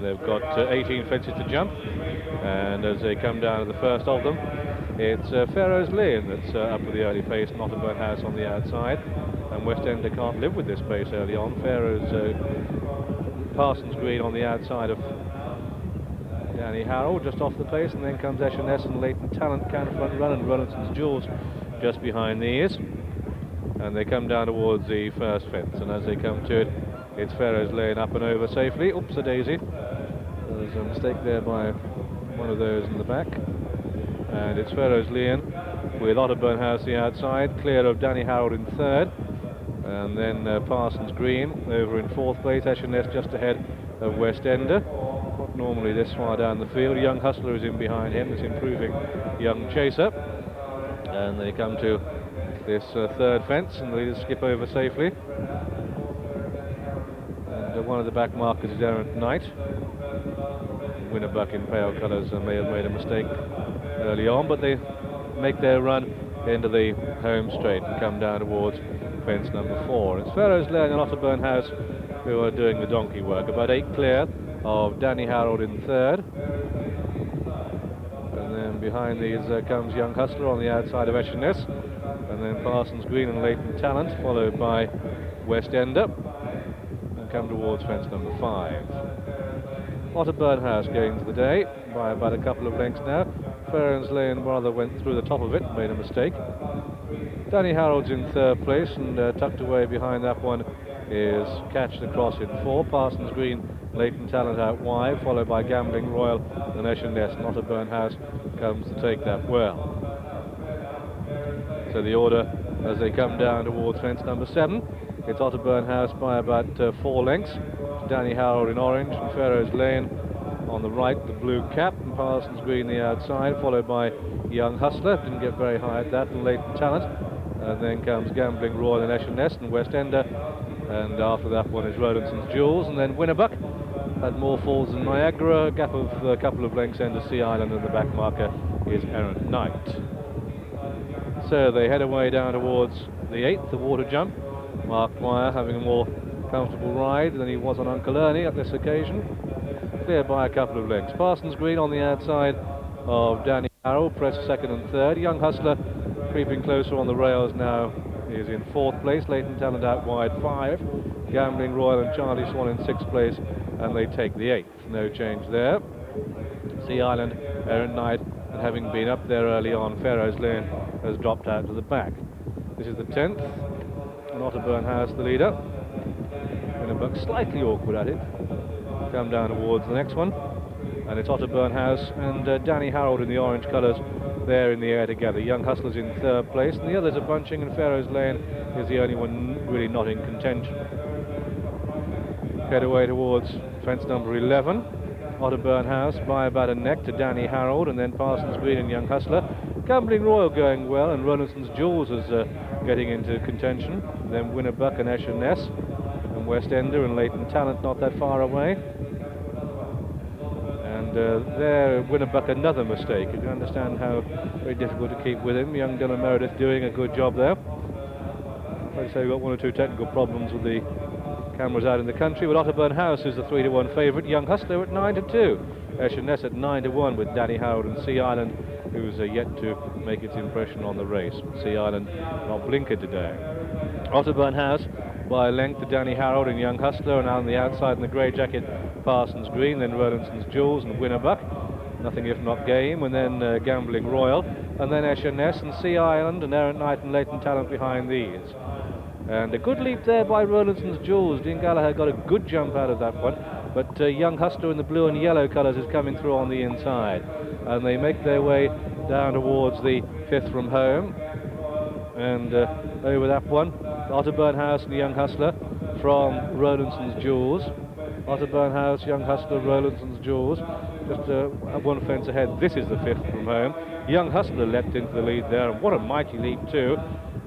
They've got 18 fences to jump, and as they come down to the first of them, it's Pharaoh's Lane that's up with the early pace, and Otterburn House on the outside. And West End can't live with this pace early on. Pharaoh's Parsons Green on the outside of Danny Harold, just off the pace, and then comes Esheness and Leighton Talent can front run, and Rowlandsons Jewels just behind these. And they come down towards the first fence, and as they come to it, it's Pharaoh's Lane up and over safely. Oops, a daisy. There's a mistake there by one of those in the back. And it's Pharaoh's Lane with Otterburn House the outside, clear of Danny Harold in third. And then Parsons Green over in fourth place, Esheness just ahead of West Ender. Not normally this far down the field. Young Hustler is in behind him, this improving young chaser. And they come to this third fence, and the leaders skip over safely. And one of the back markers is Errant Knight. Winnerbuck in pale colours may have made a mistake early on, but they make their run into the home straight and come down towards fence number 4. It's Pharaoh's Lane and Otterburn House who are doing the donkey work, about 8 clear of Danny Harold in third. And then behind these comes Young Hustler on the outside of Esheness, and then Parsons Green and Leighton Talent, followed by West Ender, and come towards fence number 5. Otterburn House gains the day by about a couple of lengths now. Pharaoh's Lane rather went through the top of it, made a mistake. Danny Harold's in third place, and tucked away behind that one is Catch the Cross in 4. Parsons Green, Leighton Talent out wide, followed by Gambling Royal and Esheness. Otterburn House comes to take that well. So the order as they come down towards fence number 7, it's Otterburn House by about 4 lengths. Danny Harold in orange, and Pharaoh's Lane on the right, the blue cap, and Parsons Green the outside, followed by Young Hustler, didn't get very high at that, and Leighton Talent. And then comes Gambling Royal and Esheness and West Ender, and after that one is Rowlandsons Jewels, and then Winnerbuck had more falls than Niagara, a gap of a couple of lengths into Sea Island, and the back marker is Errant Knight. So they head away down towards the 8th, the water jump. Mark Dwyer having a more comfortable ride than he was on Uncle Ernie at this occasion, cleared by a couple of lengths. Parsons Green on the outside of Danny Harold, press second and third. Young Hustler creeping closer on the rails now is in 4th place. Leighton Talent out wide 5. Gambling Royal and Charlie Swan in 6th place, and they take the 8th. No change there. Sea Island, Errant Knight, and having been up there early on, Pharaoh's Lane has dropped out to the back. This is the 10th, and Otterburn House the leader. Winnerbuck slightly awkward at it. Come down towards the next one, and it's Otterburn House and Danny Harold in the orange colours there in the air together. Young Hustlers in 3rd place, and the others are bunching, and Pharaoh's Lane is the only one really not in contention. Head away towards fence number 11. Otterburn House by about a neck to Danny Harold, and then Parsons Green and Young Hustler. Gambling Royal going well, and Rowlandsons Jewels is getting into contention. Then Winnerbuck and Esheness, and West Ender and Leighton Talent not that far away. There, Winnerbuck, another mistake. You can understand how very difficult to keep with him. Young Dylan Meredith doing a good job there. Like I say, we've got 1 or 2 technical problems with the cameras out in the country, but Otterburn House is the 3-to-1 favourite. Young Hustler at 9-2. Esheness at 9-1 with Danny Harold and Sea Island, who's yet to make its impression on the race. Sea Island not blinkered today. Otterburn House by a length to Danny Harold and Young Hustler, and on the outside in the grey jacket Parsons Green, then Rowlandsons Jewels and Winnerbuck, nothing if not game, and then Gambling Royal, and then Esheness and Sea Island and Errant Knight and Leighton Talent behind these. And a good leap there by Rowlandsons Jewels. Dean Gallagher got a good jump out of that one, but Young Hustler in the blue and yellow colours is coming through on the inside, and they make their way down towards the 5th from home, and over that one Otterburn House and Young Hustler from Rowlandsons Jewels. Otterburn House, Young Hustler, Rowlandsons Jewels, just 1 fence ahead. This is the 5th from home. Young Hustler leapt into the lead there, and what a mighty leap too.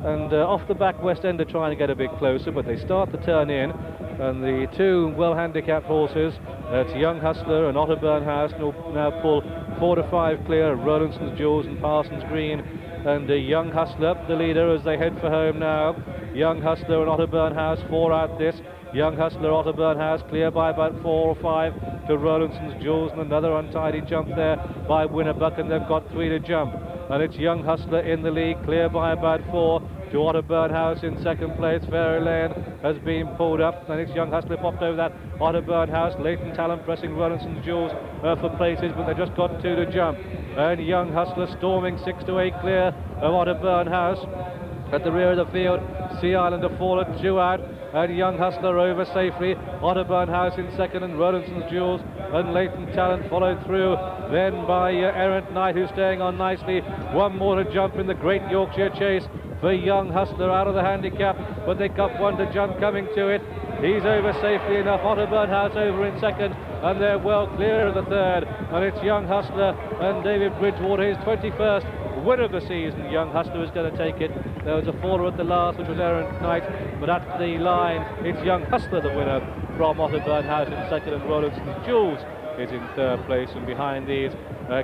And off the back, West End are trying to get a bit closer, but they start to turn in, and the 2 well-handicapped horses, it's Young Hustler and Otterburn House, now pull 4 to 5 clear of Rowlandsons Jewels and Parsons Green, and Young Hustler, the leader, as they head for home now. Young Hustler and Otterburn House, 4 out this. Young Hustler, Otterburn House, clear by about 4 or 5 to Rowlandsons' Jewels, and another untidy jump there by Winnerbuck, and they've got 3 to jump. And it's Young Hustler in the lead, clear by about 4 to Otterburn House in second place. Fairy Lane has been pulled up, and it's Young Hustler popped over that Otterburn House. Latent Talent pressing Rowlandsons' Jewels for places, but they've just got 2 to jump. And Young Hustler storming 6 to 8 clear of Otterburn House. At the rear of the field, Sea Islander fall at 2 out, and Young Hustler over safely. Otterburn House in second, and Rowlandsons' Jewels and Latent Talent followed through, then by Errant Knight, who's staying on nicely. 1 more to jump in the Great Yorkshire Chase for Young Hustler out of the handicap, but they got 1 to jump coming to it. He's over safely enough. Otterburn House over in second, and they're well clear of the third, and it's Young Hustler and David Bridgewater, his 21st winner of the season. Young Hustler is going to take it. There was a faller at the last, which was Errant Knight, but at the line it's Young Hustler the winner from Otterburn House in second, and Rowlandsons' Jewels is in third place, and behind these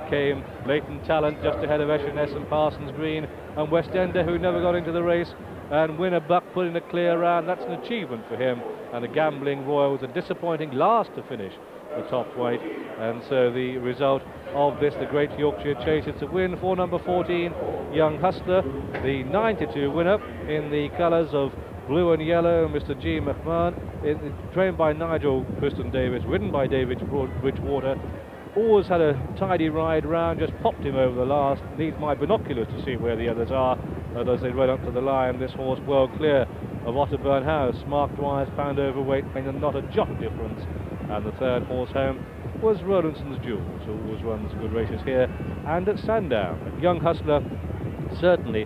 came Latent Talent just ahead of Eshenes and Parsons Green and West Ender, who never got into the race, and Winnerbuck put in a clear round. That's an achievement for him, and the Gambling Royal was a disappointing last to finish the top weight. And so the result of this, the Great Yorkshire Chase, it's a win for number 14 Young Hustler, the 9-2 winner in the colours of blue and yellow, Mr. G. McMahon, trained by Nigel Kristen Davis, ridden by David Bridgewater. Always had a tidy ride round, just popped him over the last. Needs my binoculars to see where the others are. And as they run up to the line, this horse well clear of Otterburn House. Mark Dwyer's pound overweight, making not a jot difference. And the third horse home was Rowlandsons' Jewels, who always runs good races here and at Sandown. Young Hustler certainly